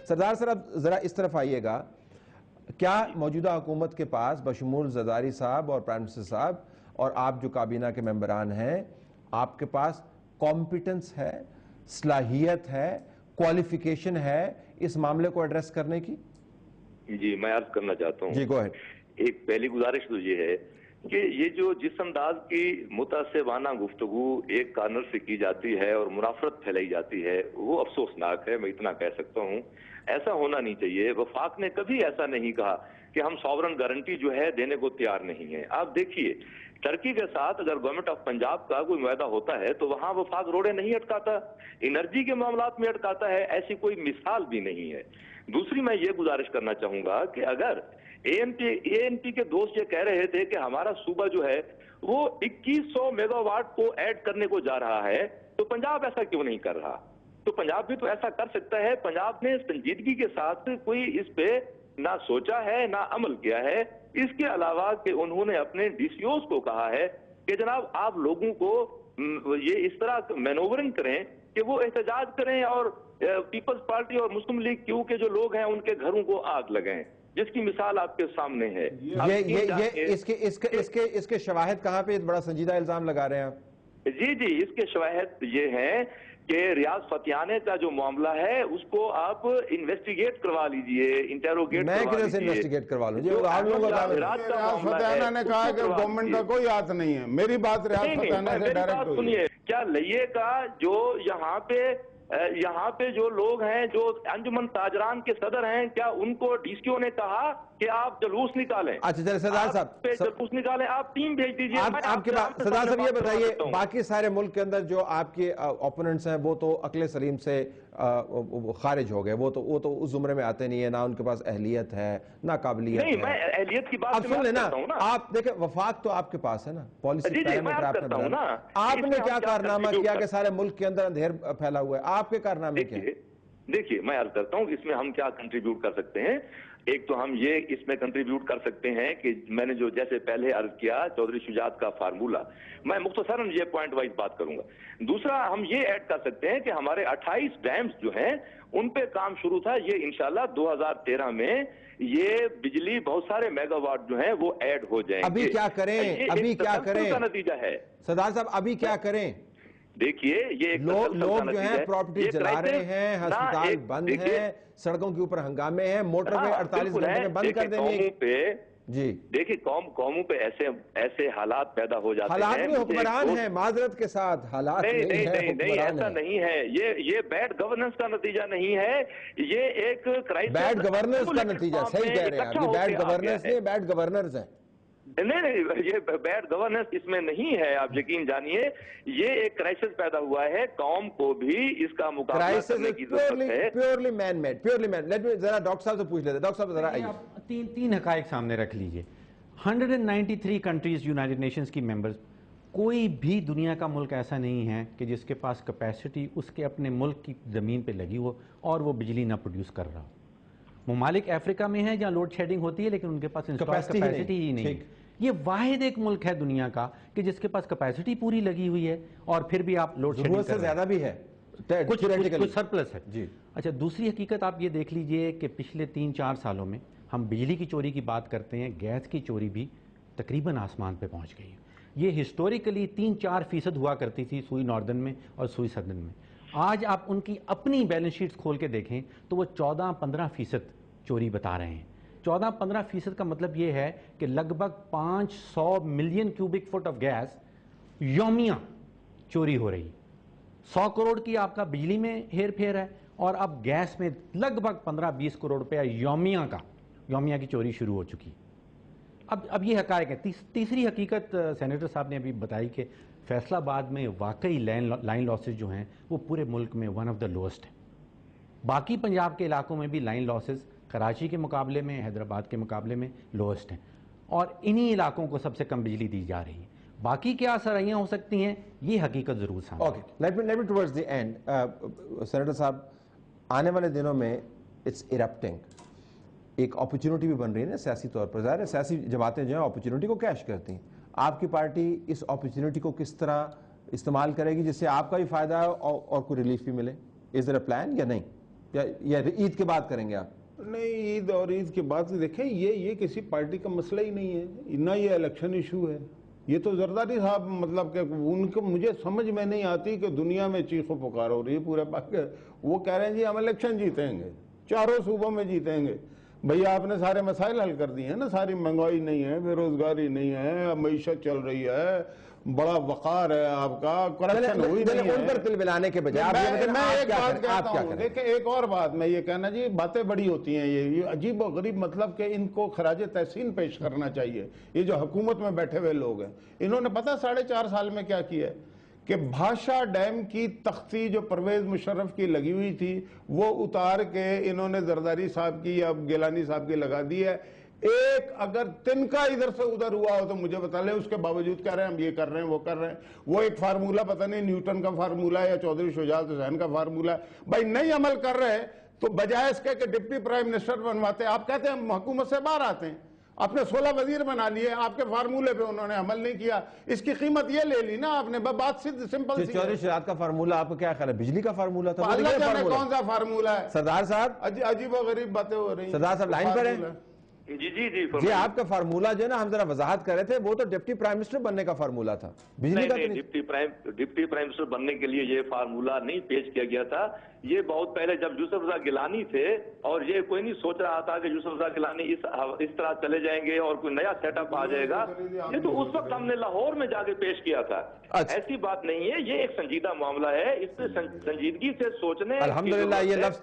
سردار صاحب ذرا اس طرف آئیے گا، کیا موجودہ حکومت کے پاس بشمول زرداری صاحب اور پرائم منسٹر صاحب اور آپ جو کابینہ کے ممبران ہیں، آپ کے پاس کمپیٹنس ہے، صلاحیت ہے، کوالیفیکیشن ہے اس معاملے کو ایڈریس کرنے کی؟ جی میں عرض کرنا چاہتا ہوں، جی گو اہیڈ۔ ایک پہلی گزارش تو یہ ہے کہ یہ جو جس انداز کی متعصبانہ گفتگو ایک کارنر سے کی جاتی ہے اور منافرت پھیلائی جاتی ہے وہ افسوسناک ہے، میں اتنا کہہ سکتا ہوں۔ ایسا ہونا نہیں چاہیے۔ وفاق نے کبھی ایسا نہیں کہا کہ ہم ساورن گارنٹی جو ہے دینے کو تیار نہیں ہیں۔ آپ دیکھیے ترکی کے ساتھ اگر گورنمنٹ آف پنجاب کا کوئی معاہدہ ہوتا ہے تو وہاں وفاق روڑے نہیں اٹکاتا، انرجی کے معاملات میں اٹکاتا ہے، ایسی کوئی مثال بھی نہیں ہے۔ دوسری میں یہ گزارش کرنا چاہوں گا کہ اگر اے این پی کے دوست یہ کہہ رہے تھے کہ ہمارا صوبہ جو ہے وہ 2100 میگا واٹ کو ایڈ کرنے کو جا رہا ہے تو پنجاب ایسا کیوں نہیں کر رہا؟ تو پنجاب بھی تو ایسا کر سکتا ہے۔ پنجاب نے سنجیدگی کے ساتھ کوئی اس پہ نہ سوچا ہے نہ عمل کیا ہے۔ اس کے علاوہ کہ انہوں نے اپنے ڈی سی اوز کو کہا ہے کہ جناب آپ لوگوں کو یہ اس طرح مینورنگ کریں کہ وہ احتجاج کریں اور پیپلز پارٹی اور مسلم لیگ کیو کے جو لوگ ہیں ان کے گھروں کو آگ لگائیں، جس کی مثال آپ کے سامنے ہے۔ اس کے شواہد کہاں پہ بڑا سنجیدہ الزام لگا رہے ہیں آپ؟ جی اس کے شواہد یہ ہیں کہ ریاض فتیانے کا جو معاملہ ہے اس کو آپ انویسٹیگیٹ کروا لیجئے، انٹیروگیٹ کروا لیجئے۔ میں کدھر سے انویسٹیگیٹ کروا لوں؟ ریاض فتیانہ نے کہا ہے کہ گورنمنٹ کا کوئی ہاتھ نہیں ہے۔ میری بات ریاض فتیانہ سے ڈائریکٹ ہوئی ہے۔ کیا لئیے کا جو یہاں پہ جو لوگ ہیں جو انجمن تاجران کے صدر ہیں، کیا ان کو ڈی سی او نے کہا کہ آپ جلوس نکالیں؟ اچھا چلے سردار صاحب جلوس نکالیں، آپ ٹیم بھیج دیجئے۔ آپ کے بعد سردار صاحب یہ بتائیے، باقی سارے ملک کے اندر جو آپ کے اوپوننٹس ہیں وہ تو عقل سلیم سے خارج ہو گئے، وہ تو اس زمرے میں آتے نہیں ہیں، نہ ان کے پاس اہلیت ہے نہ قابلیت ہے۔ نہیں میں اہلیت کی بات اب سن لینا، آپ دیکھیں وفاق تو آپ کے پاس ہے نا، پالیسی پیرامیٹر آپ نے بتانا۔ آپ نے کیا کارنامہ کیا کہ سارے ملک کے اندر اندھیر پھیلا ہوا ہے؟ آپ کے کارنامے کیا؟ دیکھیے میں عرض کرتا ہوں اس میں ہم کیا کنٹریبیوٹ کر سکتے ہیں۔ ایک تو ہم یہ اس میں کنٹریبیوٹ کر سکتے ہیں کہ میں نے جو جیسے پہلے عرض کیا چودھری شجاعت کا فارمولہ، میں مختصراً یہ پوائنٹ وائز بات کروں گا۔ دوسرا ہم یہ ایڈ کر سکتے ہیں کہ ہمارے 28 ڈیمز جو ہیں ان پہ کام شروع تھا، یہ انشاءاللہ 2013 میں یہ بجلی بہت سارے میگا واٹ جو ہیں وہ ایڈ ہو جائیں گے۔ ابھی کیا کریں؟ ابھی کیا کریں؟ کا نتیجہ ہے سردار صاحب، ابھی کیا کریں؟ دیکھیے یہ لوگ جو ہیں پراپرٹی جلا رہے ہیں، ہسپتال بند ہیں، سڑکوں کے اوپر ہنگامے ہیں، موٹر وے 48 گھنٹے میں بند کر دیں گے۔ جی دیکھیے قوموں پہ ایسے حالات پیدا ہو جاتے ہیں۔ حالات میں حکمران ہیں، معذرت کے ساتھ حالات نہیں ایسا نہیں ہے، یہ بیڈ گورننس کا نتیجہ نہیں ہے، یہ ایک کرائسس بیڈ گورننس کا نتیجہ، صحیح کہہ رہے ہیں آپ، یہ بیڈ گورننس نہیں، بیڈ گورنرز ہیں۔ نہیں یہ بیڈ گورننس اس میں نہیں ہے، آپ یقین جانیے یہ ایک کرائسس پیدا ہوا ہے، قوم کو بھی اس کا مقابلہ کرنے کی ضرورت ہے۔ پیورلی مین میڈ، پیورلی مین۔ لیٹ می ذرا ڈاکٹر صاحب سے پوچھ لیتے ہیں۔ ڈاکٹر صاحب ذرا آئیے، تین حقائق سامنے رکھ لیجئے۔ 193 کنٹریز یونائٹڈ نیشنز کی ممبرز، کوئی بھی دنیا کا ملک ایسا نہیں ہے کہ جس کے پاس کیپیسٹی اس کے اپنے ملک کی زمین پہ لگی ہو اور وہ بجلی نہ پروڈیوس کر رہا ہو۔ ممالک افریقہ میں ہیں جہاں لوڈ شیڈنگ ہوتی ہے لیکن ان کے پاس کیپیسٹی ہی نہیں ہے۔ یہ واحد ایک ملک ہے دنیا کا کہ جس کے پاس کیپیسٹی پوری لگی ہوئی ہے اور پھر بھی آپ لوڈ شیڈنگ سے زیادہ بھی ہے، کچھ سرپلس ہے۔ جی اچھا، دوسری حقیقت آپ یہ دیکھ لیجئے کہ پچھلے 3-4 سالوں میں ہم بجلی کی چوری کی بات کرتے ہیں، گیس کی چوری بھی تقریباً آسمان پہ پہنچ گئی ہے۔ یہ ہسٹوریکلی 3-4% ہوا کرتی تھی سوئی ناردن میں اور سوئی سدرن میں۔ آج آپ ان کی اپنی بیلنس شیٹس کھول کے دیکھیں تو وہ 14-15% چوری بتا رہے ہیں۔ 14-15% کا مطلب یہ ہے کہ لگ بھگ 500 million cubic feet of gas یومیہ چوری ہو رہی ہے۔ 100 کروڑ کی آپ کا بجلی میں ہیر پھیر ہے اور اب گیس میں لگ بھگ 15-20 کروڑ روپیہ یومیہ کی چوری شروع ہو چکی۔ اب یہ حقائق ہے۔ تیسری حقیقت سینیٹر صاحب نے ابھی بتائی کہ فیصل آباد میں واقعی لائن لاسز جو ہیں وہ پورے ملک میں ون آف دا لوسٹ ہیں۔ باقی پنجاب کے علاقوں میں بھی لائن لاسز کراچی کے مقابلے میں، حیدرآباد کے مقابلے میں لوسٹ ہیں اور انہی علاقوں کو سب سے کم بجلی دی جا رہی ہے۔ باقی کیا سرائیاں ہو سکتی ہیں یہ حقیقت ضرور سامنے۔ Okay, let me towards the end. Senator صاحب، آنے والے دنوں میں اٹس ایرپٹنگ، ایک اپرچونٹی بھی بن رہی ہے نا سیاسی طور پر۔ ظاہر ہے سیاسی جماعتیں جو ہیں اپرچونٹی کو کیش کرتی ہیں۔ آپ کی پارٹی اس اپرچونٹی کو کس طرح استعمال کرے گی جس سے آپ کا بھی فائدہ ہو اور کوئی ریلیف بھی ملے؟ از دیر اے پلان یا نہیں؟ یا عید کے بعد کریں گے آپ؟ نہیں، عید اور عید کے بعد دیکھیں یہ کسی پارٹی کا مسئلہ ہی نہیں ہے، نہ یہ الیکشن ایشو ہے. یہ تو زرداری صاحب مطلب کہ ان کو مجھے سمجھ میں نہیں آتی کہ دنیا میں چیخ و پکار ہو رہی ہے پورے وہ کہہ رہے ہیں جی ہم الیکشن جیتیں گے، چاروں صوبوں میں جیتیں گے. بھیا آپ نے سارے مسائل حل کر دیے ہیں نا، ساری مہنگائی نہیں ہے، بے روزگاری نہیں ہے، معیشت چل رہی ہے، بڑا وقار ہے آپ کا، کرپشن ہوئی نہیں ہے. ان پر تل ملانے کے بجائے میں ایک بات کہتا ہوں، دیکھیں ایک اور بات میں یہ کہنا جی باتیں بڑی ہوتی ہیں، یہ عجیب و غریب مطلب کہ ان کو خراج تحسین پیش کرنا چاہیے. یہ جو حکومت میں بیٹھے ہوئے لوگ ہیں، انہوں نے پتہ 4.5 سال میں کیا کیا ہے کہ بھاشا ڈیم کی تختی جو پرویز مشرف کی لگی ہوئی تھی وہ اتار کے انہوں نے زرداری صاحب کی یا گیلانی صاحب کی لگا دی ہے. ایک اگر تنکا ادھر سے ادھر ہوا ہو تو مجھے بتا لیں، اس کے باوجود کہہ رہے ہیں ہم یہ کر رہے ہیں وہ کر رہے ہیں. وہ ایک فارمولہ پتہ نہیں نیوٹن کا فارمولہ ہے یا چودھری شجاعت حسین کا فارمولہ ہے، بھائی نہیں عمل کر رہے تو بجائے اس کے کہ ڈپٹی پرائم منسٹر بنواتے آپ کہتے ہیں ہم حکومت سے باہر آتے ہیں. آپ نے 16 وزیر بنا لیے، آپ کے فارمولے پہ انہوں نے عمل نہیں کیا، اس کی قیمت یہ لے لی نا آپ نے. بات سمپل سی. چودھری شجاعت کا فارمولہ آپ کو کیا خیال ہے؟ بجلی کا فارمولہ تھا؟ اللہ جانے کون سا فارمولہ ہے. سردار صاحب عجیب و غریب باتیں ہو رہی ہیں. سردار صاحب لائن پر ہیں؟ جی آپ کا فارمولہ جو ہے نا ہم ذرا وضاحت کر رہے تھے، وہ تو ڈپٹی پرائم منسٹر بننے کا فارمولہ تھا، بجلی کا نہیں. ڈپٹی پرائم منسٹر بننے کے لیے یہ فارمولہ نہیں پیش کیا گیا تھا. یہ بہت پہلے جب یوسف رضا گیلانی تھے اور یہ کوئی نہیں سوچ رہا تھا کہ یوسف رضا گیلانی اس طرح چلے جائیں گے اور کوئی نیا سیٹ اپ آ جائے گا. یہ تو اس وقت ہم نے لاہور میں جا کے پیش کیا تھا. ایسی بات نہیں ہے، یہ ایک سنجیدہ معاملہ ہے، اس پہ سنجیدگی سے سوچنے. الحمدللہ یہ لفظ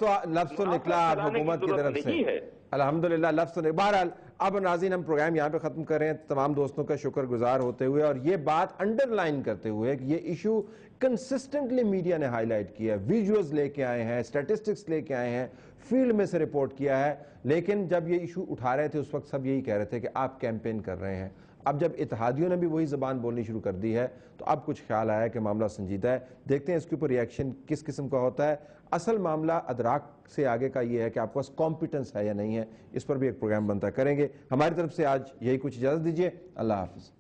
تو نکلا حکومت کی طرف سے، الحمدللہ لفظ تو. بہرحال اب ناظرین ہم پروگرام یہاں پہ ختم کر رہے ہیں، تمام دوستوں کا شکر گزار ہوتے ہوئے اور یہ بات انڈر لائن کرتے ہوئے کہ یہ ایشو کنسسٹنٹلی میڈیا نے ہائی لائٹ کیا ہے، ویژولز لے کے آئے ہیں، اسٹیٹسٹکس لے کے آئے ہیں، فیلڈ میں سے رپورٹ کیا ہے. لیکن جب یہ ایشو اٹھا رہے تھے اس وقت سب یہی کہہ رہے تھے کہ آپ کیمپین کر رہے ہیں. اب جب اتحادیوں نے بھی وہی زبان بولنی شروع کر دی ہے تو اب کچھ خیال آیا کہ معاملہ سنجیدہ ہے. دیکھتے ہیں اس کے اوپر ریئیکشن کس قسم کا ہوتا ہے. اصل معاملہ ادراک سے آگے کا یہ ہے کہ آپ کے پاس کمپیٹنس ہے یا نہیں ہے، اس پر بھی ایک پروگرام بنتا کریں گے. ہماری طرف سے آج یہی کچھ، اجازت دیجیے، اللہ حافظ.